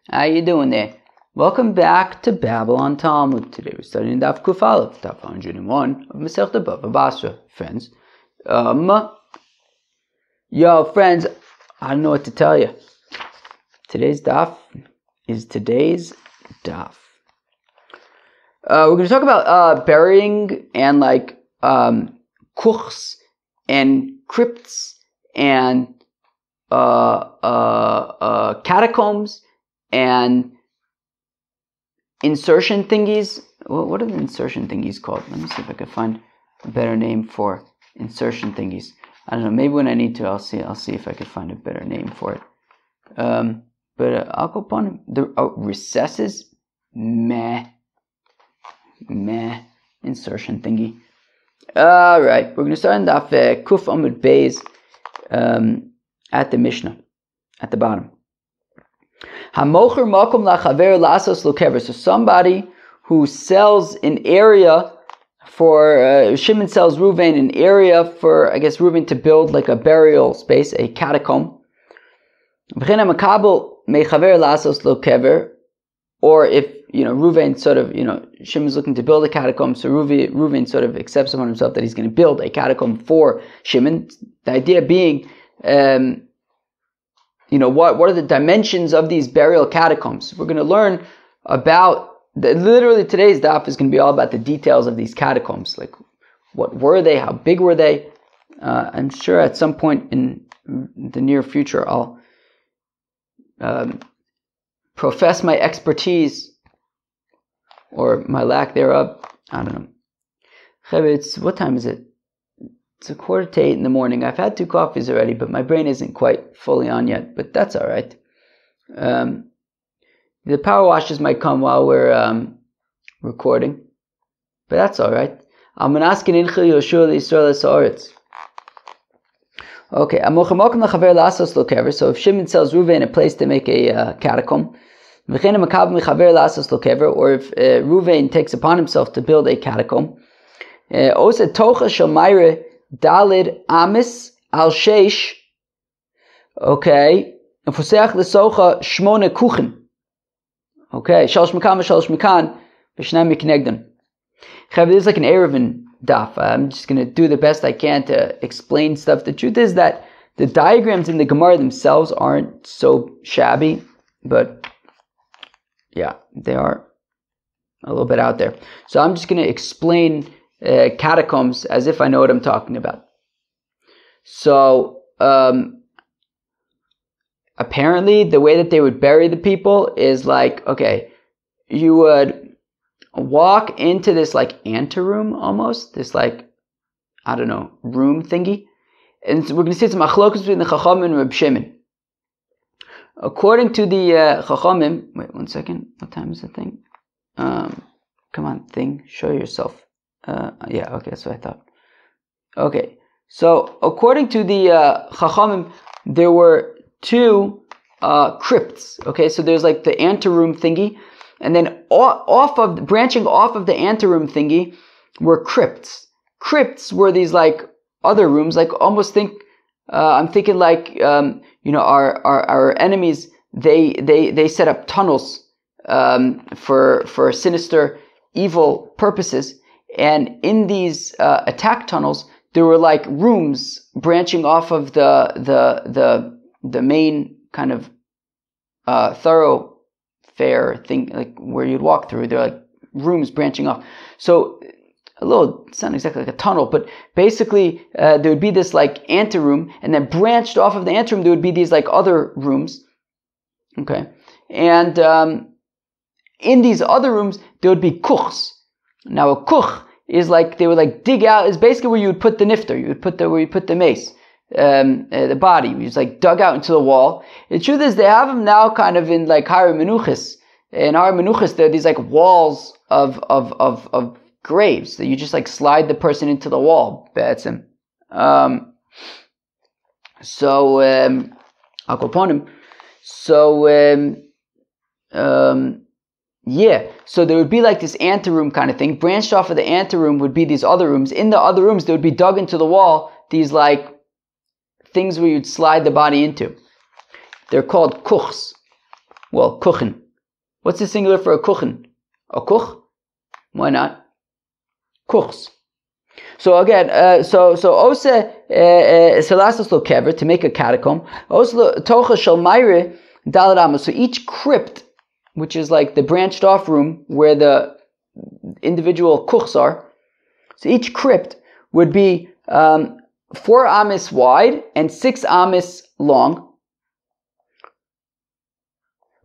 How you doing there? Welcome back to Babylon Talmud. Today we're studying Daf Kuf Aleph, Daf 101 of Masechta BavaBasra. Friends, friends, I don't know what to tell you. Today's Daf is today's Daf. We're going to talk about burying and kuchs and crypts and catacombs and insertion thingies. What are the insertion thingies called? Let me see if I can find a better name for insertion thingies. I don't know. Maybe when I need to, I'll see if I can find a better name for it. But I'll go upon the recesses. Meh. Insertion thingy. All right, we're going to start in Daf Kuf Amud Beis at the Mishnah, at the bottom. Hamocher makom lachaver lasos lokever. So somebody who sells an area for Shimon sells Reuven an area for, I guess, Reuven to build like a burial space, a catacomb. V'chena makabel mechaver lasos lokever. Or if, Reuven sort of, Shimon's looking to build a catacomb, so Reuven sort of accepts upon himself that he's going to build a catacomb for Shimon. The idea being, what are the dimensions of these burial catacombs? We're going to learn about, literally today's daf is going to be all about the details of these catacombs. Like, what were they? How big were they? I'm sure at some point in the near future I'll profess my expertise or my lack thereof. I don't know. What time is it? It's 7:45 in the morning. I've had 2 coffees already, but my brain isn't quite fully on yet. But that's all right. The power washes might come while we're recording, but that's all right. Okay. So if Shimon sells Reuven a place to make a catacomb, or if Reuven takes upon himself to build a catacomb, Dalid Amis al Sheish. Okay. And Fusech Lesocha Shmone Kuchen. Okay. Shalosh Mikan, Vishnam Miknegdon. This is like an Erevin daf. I'm just going to do the best I can to explain stuff. The truth is that the diagrams in the Gemara themselves aren't so shabby, but yeah, they are a little bit out there. So I'm just going to explain catacombs as if I know what I'm talking about. So apparently the way that they would bury the people is like, okay, you would walk into this like anteroom almost, this like, I don't know, room thingy. And so we're going to see some machlokas between the Chachamim and Reb Shimon. According to the Chachamim, wait 1 second, what time is the thing? Come on, thing, show yourself. Yeah, okay, that's what I thought. Okay, so according to the Chachamim, there were 2 crypts. Okay, so there's like the anteroom thingy, and then branching off of the anteroom thingy were crypts. Crypts were these like other rooms, like almost I'm thinking like our enemies. They set up tunnels for sinister, evil purposes. And in these attack tunnels, there were like rooms branching off of the main kind of thoroughfare thing, like where you'd walk through. They're like rooms branching off. So it's not exactly like a tunnel, but basically there would be this like anteroom, and then branched off of the anteroom there would be these like other rooms. Okay, and in these other rooms there would be kuchs. Now a kuch is like, they would like dig out, is basically where you would put the nifter, where you put the mace, the body, it's like dug out into the wall. The truth is they have them now kind of in like Har Menuchis. In Har Menuchis there are these like walls of graves that you just like slide the person into the wall. Be'etzim. I'll go upon him. Yeah, so there would be like this anteroom kind of thing. Branched off of the anteroom would be these other rooms. In the other rooms, there would be dug into the wall these like things where you'd slide the body into. They're called kuchs. Well, kuchen. What's the singular for a kuchen? A kuch? Why not? Kuchs. So again, so ose selasos lo kever, to make a catacomb. Ose tocha shel mayre daled amos. So each crypt, which is like the branched off room where the individual kuchs are, so each crypt would be 4 amis wide and 6 amis long.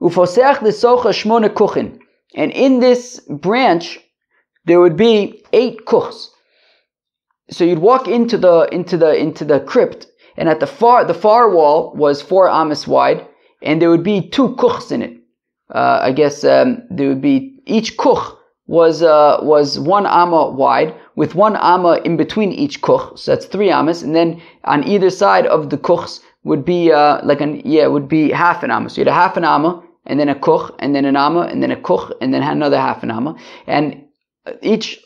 Ufoseach l'socha shmona kuchin, and in this branch there would be 8 kuchs. So you'd walk into the crypt, and at the far wall was 4 amis wide, and there would be 2 kuchs in it. I guess there would be, each kuch was 1 amma wide, with 1 amma in between each kuch, so that's 3 amas, and then on either side of the kuchs would be would be half an amma. So you'd have half an amma, and then a kuch, and then an amma, and then a kuch, and then another half an amma, and each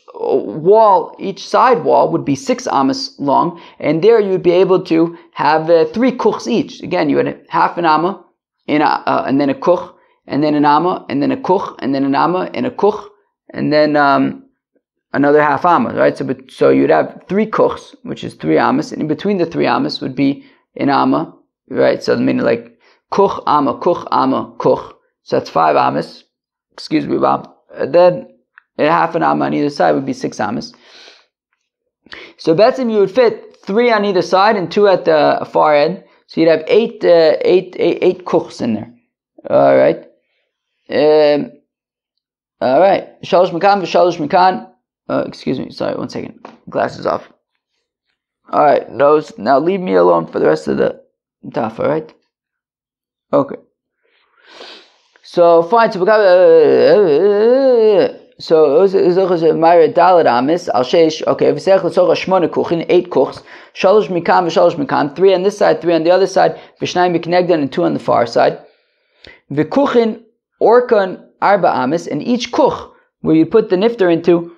side wall would be 6 amas long, and there you would be able to have 3 kuchs each. Again, you had half an amma, and then a kuch, and then an amma, and then a kuch, and then an amma, and a kuch, and then another half amma, right? So you'd have 3 kuchs, which is 3 amas, and in between the 3 amas would be an amma, right? So meaning like kuch, amma, kuch. So that's 5 amas. Excuse me, Bob. Then half an amma on either side would be 6 amas. So Betzim, you would fit 3 on either side and 2 at the far end. So you'd have 8 kuchs in there. All right. All right. Shalosh mekan v'shalosh mekan. Excuse me. Sorry, 1 second. Glasses off. All right. Those. Now leave me alone for the rest of the daf. All right. Okay. So fine. So Myra Dalad Amis Al Sheish. Okay. V'sech l'socha shmona kuchin, 8 kuchs. Shalosh mekan v'shalosh mekan. 3 on this side, 3 on the other side. V'shnayim miknegdan, and 2 on the far side. V'kuchin orkan arba amis, and each kuch where you put the nifter into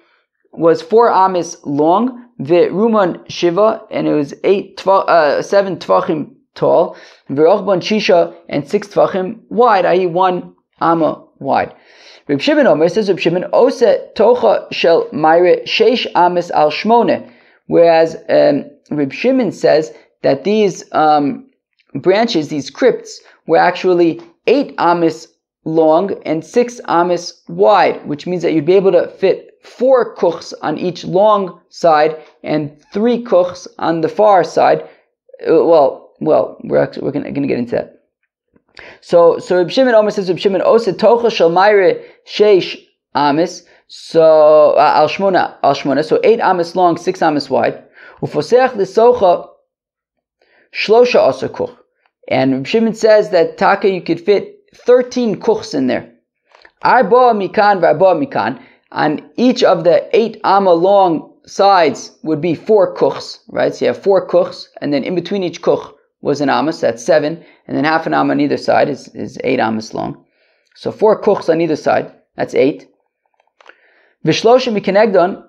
was 4 amis long. V'ruman shiva, and it was 7 tvachim tall. V'rochban shisha, and 6 tvachim wide, i.e. 1 amma wide. Reb Shimon Omer, says Reb Shimon, ose tocha shel mayre 6 amis al shmone, whereas Reb Shimon says that these branches, these crypts, were actually 8 amis long and 6 amis wide, which means that you'd be able to fit 4 kuchs on each long side and 3 kuchs on the far side. Well, we're going to get into that. So Reb Shimon Omer says Reb Shimon ose tocha shel mayre 6 amis, so al shmona, so 8 amis long, 6 amis wide. Ufoseach l'socha shlosha asa kuch, and Reb Shimon says that taka you could fit 13 kuchs in there. Arba mikan v'arba mikan. On each of the 8 amma long sides would be 4 kuchs, right? So you have 4 kuchs, and then in between each kuch was an amas, that's 7, and then half an amma on either side is 8 amas long. So 4 kuchs on either side, that's 8. V'shlosha mikanegdon,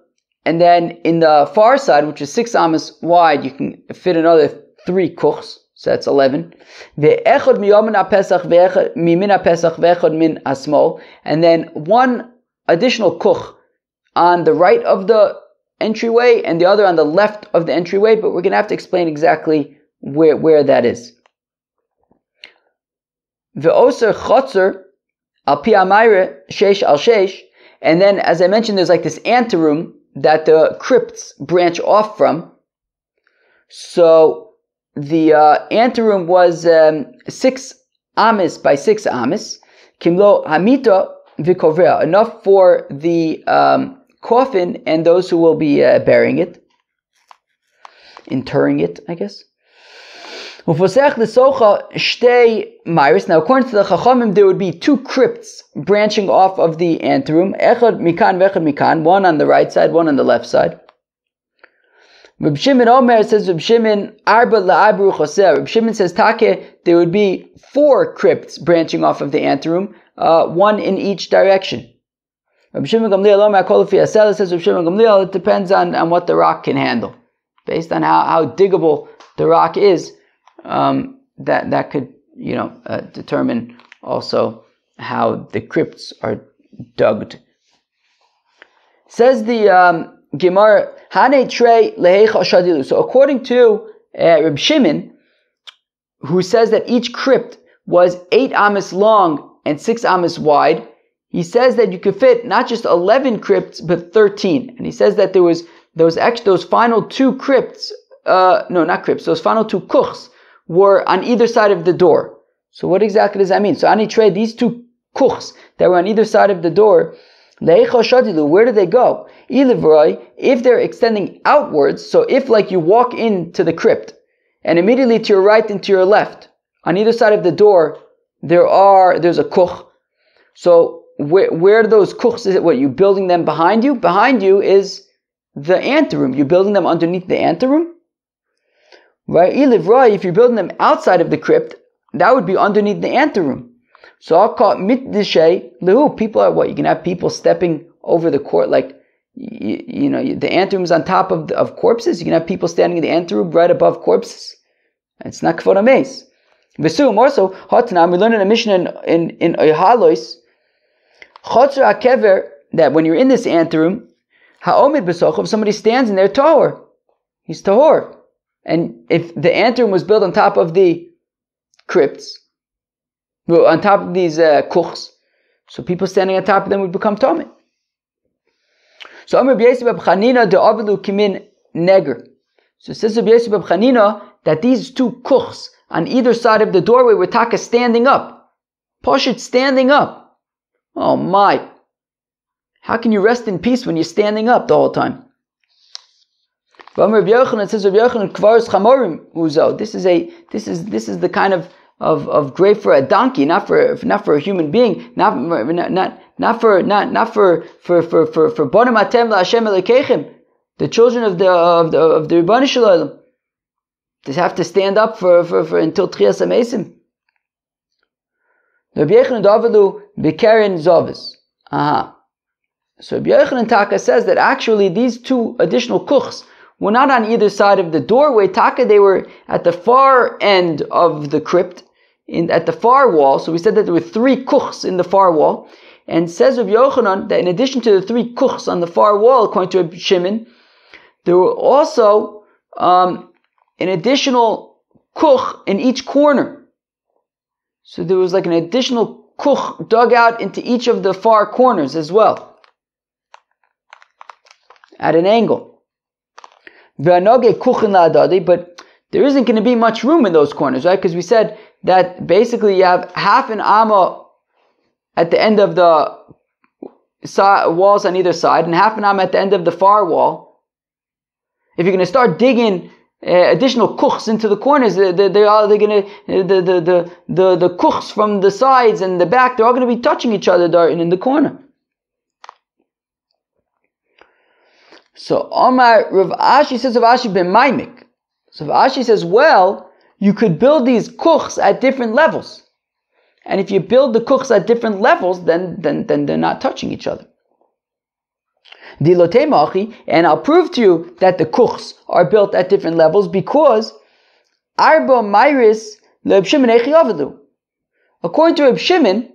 and then in the far side, which is 6 amas wide, you can fit another 3 kuchs, so that's 11. Ve'echod miyomin ha-pesach mimin ha-pesach ve'echod min ha-smol, and then 1 additional kuch on the right of the entryway and the other on the left of the entryway, but we're going to have to explain exactly where that is. Ve'oser chotzer al pi amayre 6 al 6, and then as I mentioned, there's like this anteroom that the crypts branch off from. So the anteroom was 6 amis by 6 amis. Kimlo hamita v'kovrea, enough for the coffin and those who will be burying it, interring it, I guess. Ufosech l'socha shtei myris. Now, according to the Chachamim, there would be 2 crypts branching off of the anteroom. Echad mikan v'echad mikan, 1 on the right side, 1 on the left side. Reb Shimon Omer says, Reb Shimon arba la'abru choser. Reb Shimon says, Take, there would be 4 crypts branching off of the anteroom, 1 in each direction. Reb Shimon Gamliel Omer kol fi asel, says Reb Shimon Gamliel, it depends on what the rock can handle. Based on how diggable the rock is, that could, determine also how the crypts are dug. Says the Gemara, Hane Trey Lehecha Shadilu. So according to Reb Shimon, who says that each crypt was 8 amas long and 6 amas wide, he says that you could fit not just 11 crypts, but 13. And he says that there was those final 2 crypts, those final 2 kuchs were on either side of the door. So what exactly does that mean? So Ani Trey, these 2 kuchs that were on either side of the door, where do they go? If they're extending outwards, so if like you walk into the crypt and immediately to your right and to your left, on either side of the door, there's a kuch. So where are those kuchs? Is it what, you building them behind you? Behind you is the anteroom. You're building them underneath the anteroom? Right? If you're building them outside of the crypt, that would be underneath the anteroom. So I'll call it mitdishay lehu. People are what? You can have people stepping over the court, like the anteroom is on top of corpses. You can have people standing in the anteroom right above corpses. It's not kavod ames. Vesum also hotnam. We learned in a Mishnah in Oyhalois chotzer hakever, that when you're in this anteroom, haomid besochav, somebody stands in there tahor. He's tahor, and if the anteroom was built on top of the crypts, well, on top of these kuchs, so people standing on top of them would become tomit. So Amr B'Yosef Chanina de Avilu Kimin Neger. So it says Rabbi Yosef Chanina that these 2 kuchs on either side of the doorway were taka standing up. Pashut standing up. Oh my! How can you rest in peace when you're standing up the whole time? But Amr Rabbi Yochanan, it says Rabbi Yochanan Kvaros Chamorim Uzo. This is the kind of grave for a donkey, not for a human being, not for Bonim Atem LaHashem Elokeichem, the children of the Ribbon Shalom. They have to stand up for until Tchias HaMesim. Rabbi Yochanan Davelu B'Keren Zovis. So Rabbi Yochanan Taka says that actually these 2 additional kuchs were not on either side of the doorway. Taka, they were at the far end of the crypt, at the far wall. So we said that there were 3 kuchs in the far wall. And says Rabbi Yochanan that in addition to the 3 kuchs on the far wall, according to Rabbi Shimon, there were also an additional kuch in each corner. So there was like an additional kuch dug out into each of the far corners as well, at an angle. But there isn't going to be much room in those corners, right? Because we said that basically you have half an amma at the end of the walls on either side, and half an amma at the end of the far wall. If you're going to start digging additional kuchs into the corners, the kuchs from the sides and the back, they're all going to be touching each other in the corner. So Omar Rav Ashi says Rav Ashi ben Maimik. So Rav Ashi says, well, you could build these kuchs at different levels. And if you build the kuchs at different levels, then they're not touching each other. And I'll prove to you that the kuchs are built at different levels because Arba Myris Reb Shimon Echi Avadu. According to Reb Shimon,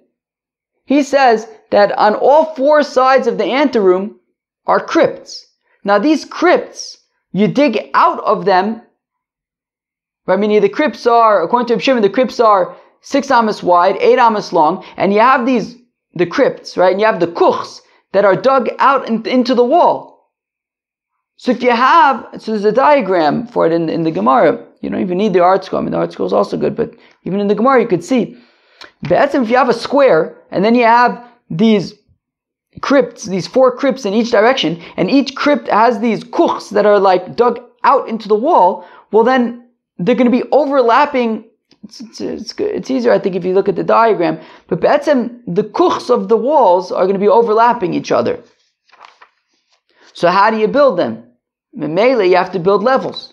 he says that on all 4 sides of the anteroom are crypts. Now these crypts, you dig out of them, right? Meaning the crypts are, according to Reb Shimon, the crypts are 6 amas wide, 8 amas long, and you have the crypts, right? And you have the kuchs that are dug out into the wall. So if you have, so there's a diagram for it in the Gemara. You don't even need the art scroll. I mean, the art scroll is also good, but even in the Gemara you could see. But if you have a square, and then you have these crypts, these 4 crypts in each direction, and each crypt has these kuchs that are like dug out into the wall, well then they're going to be overlapping. It's easier, I think, if you look at the diagram. But the kuchs of the walls are going to be overlapping each other. So how do you build them? Mainly, you have to build levels.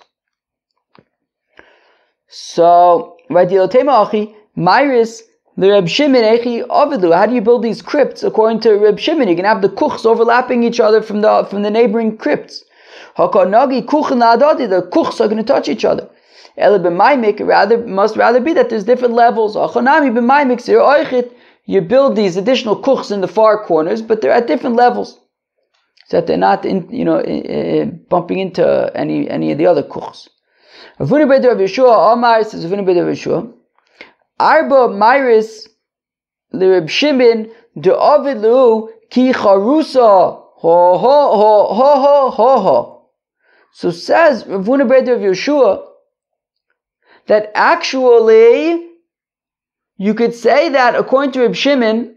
So, right, Myris, the Reb Shimon Echi Avadu. How do you build these crypts? According to Reb Shimon, you can have the kuchs overlapping each other from the neighboring crypts. The kuchs are going to touch each other. Must rather be that there's different levels. you build these additional kuchs in the far corners, but they're at different levels, so that they're not bumping into any of the other kuchs. Rav Huna ben Yeshua Amar, says Rav Huna ben Yeshua, Arba Myris L'Reb Shimon de'Ovid Lu ki charusa ho ho ho ho ho ho ho. So says Rav Huna ben Yeshua that actually you could say that according to Reb Shimon,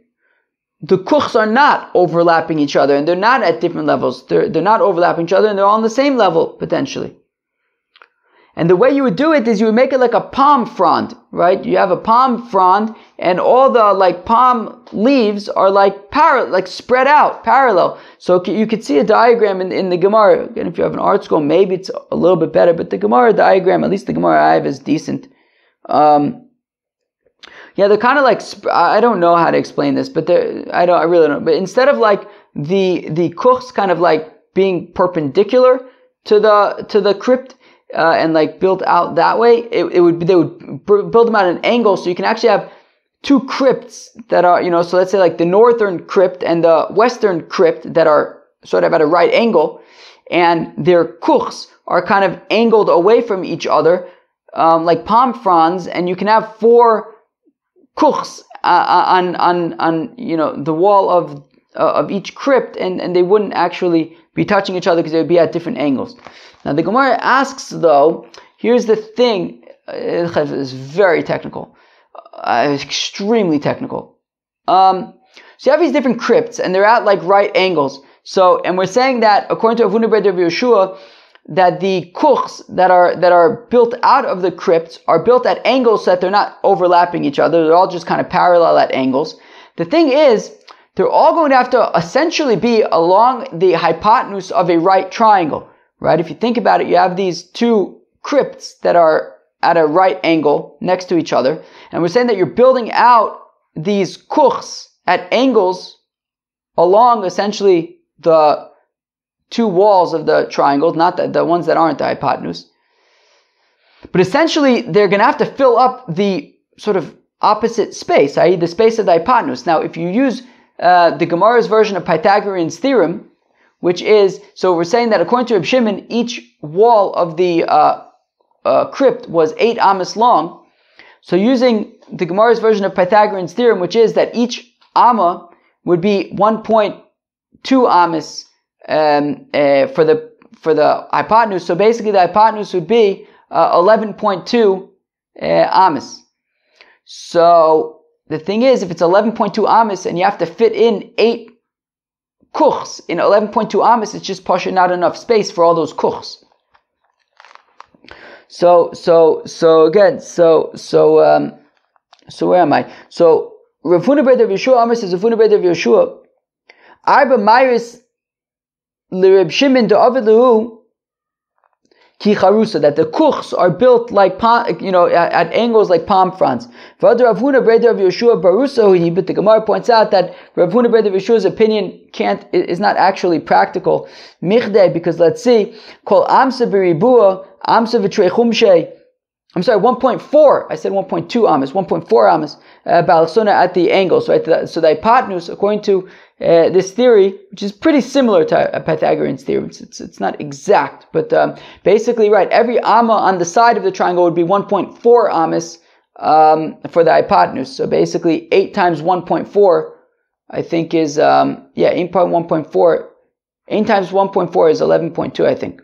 the kuchs are not overlapping each other and they're not at different levels. They're not overlapping each other and they're all on the same level potentially. And the way you would do it is you would make it like a palm frond, right? You have a palm frond and all the palm leaves are spread out, parallel. So you could see a diagram in the Gemara. Again, if you have an art school, maybe it's a little bit better, but the Gemara diagram, at least the Gemara I have, is decent. Yeah, they're kind of I don't know how to explain this, but I really don't. But instead of the kuchs kind of being perpendicular to the crypt, and built out that way, they would build them at an angle, so you can actually have two crypts that are, so let's say the northern crypt and the western crypt that are sort of at a right angle, and their kuchs are kind of angled away from each other, like palm fronds, and you can have four kuchs on the wall of each crypt, and they wouldn't actually be touching each other because they would be at different angles. Now the Gemara asks, though, here's the thing, it's very technical, extremely technical. So you have these different crypts, and they're at right angles. So, and we're saying that according to Rav Huna ben Yeshua, that the kuchs that are built out of the crypts are built at angles so that they're not overlapping each other. They're all just kind of parallel at angles. The thing is, they're all going to have to essentially be along the hypotenuse of a right triangle, right? If you think about it, you have these two crypts that are at a right angle next to each other, and we're saying that you're building out these kuchs at angles along essentially the two walls of the triangle, not the ones that aren't the hypotenuse. But essentially, they're going to have to fill up the sort of opposite space, i.e. the space of the hypotenuse. Now, if you use the Gemara's version of Pythagorean's theorem, which is, so we're saying that according to Reb Shimon, each wall of the crypt was 8 amas long. So using the Gemara's version of Pythagorean's theorem, which is that each amma would be 1.2 amas for the hypotenuse. So basically the hypotenuse would be 11.2 amas. So the thing is, if it's 11.2 amas and you have to fit in 8 kuchs in 11.2 amas, it's just pushing not enough space for all those kuchs. So where am I? So Rav Huna ben Yeshua Amar says, Rav Huna ben Yeshua, Arba Myris L'Reb Shimon de'Ovid Lehu ki charusa, that the kuchs are built at angles like palm fronds. But Rav Huna ben Yeshua barusa, but the Gemara points out that Rav Huna ben Yeshua's opinion is not actually practical. Michdei, because let's see, kol amsa beribua amsa v'trei I'm sorry, 1.4. I said 1.2 amas, 1.4 amas balasona at the angles, right? So the hypotenuse, according to this theory, which is pretty similar to Pythagorean's theorem, it's not exact, but basically, right, every amma on the side of the triangle would be 1.4 amas for the hypotenuse. So basically, 8 times 1.4, I think is 8.1.4. 8 times 1.4 is 11.2, I think.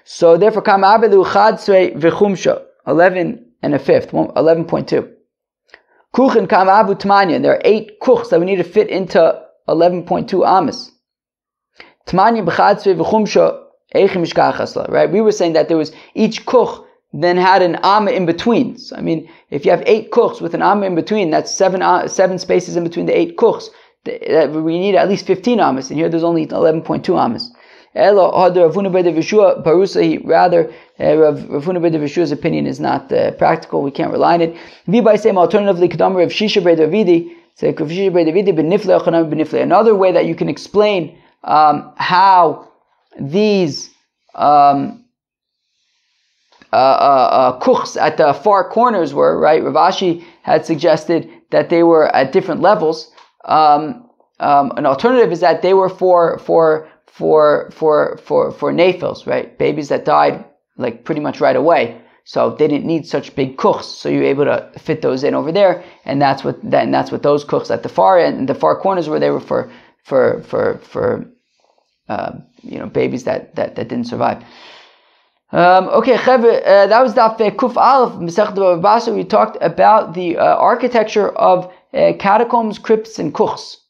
So therefore, kama abelu chadsrei v'chumsha, 11 and a fifth, 11.2. Kuchen kama abu tmanya, there are 8 kuchs that we need to fit into 11.2 amas. Tmanya b'chadsrei v'chumsha eichim mishkachasla, right? We were saying that there was each kuch then had an amma in between. So I mean, if you have 8 kuchs with an amma in between, that's 7 spaces in between the 8 kuchs. We need at least 15 amas, and here there's only 11.2 amas. Elo Rav Huna ben Yeshua barusahi. Rather, Rav Huna ben Yeshua's opinion is not practical. We can't rely on it. By same alternatively, Kedam Rav Shisha ben Davidi. Another way that you can explain how these kuchs at the far corners were, right? Rav Ashi had suggested that they were at different levels. An alternative is that they were for nafils, right? Babies that died like pretty much right away. So they didn't need such big kuchs. So you're able to fit those in over there, and that's what those kuchs at the far end, and the far corners where they were for babies that didn't survive. Okay, that was Daf Kuf Aleph Masechet BavaBasra. We talked about the architecture of catacombs, crypts, and kuchs.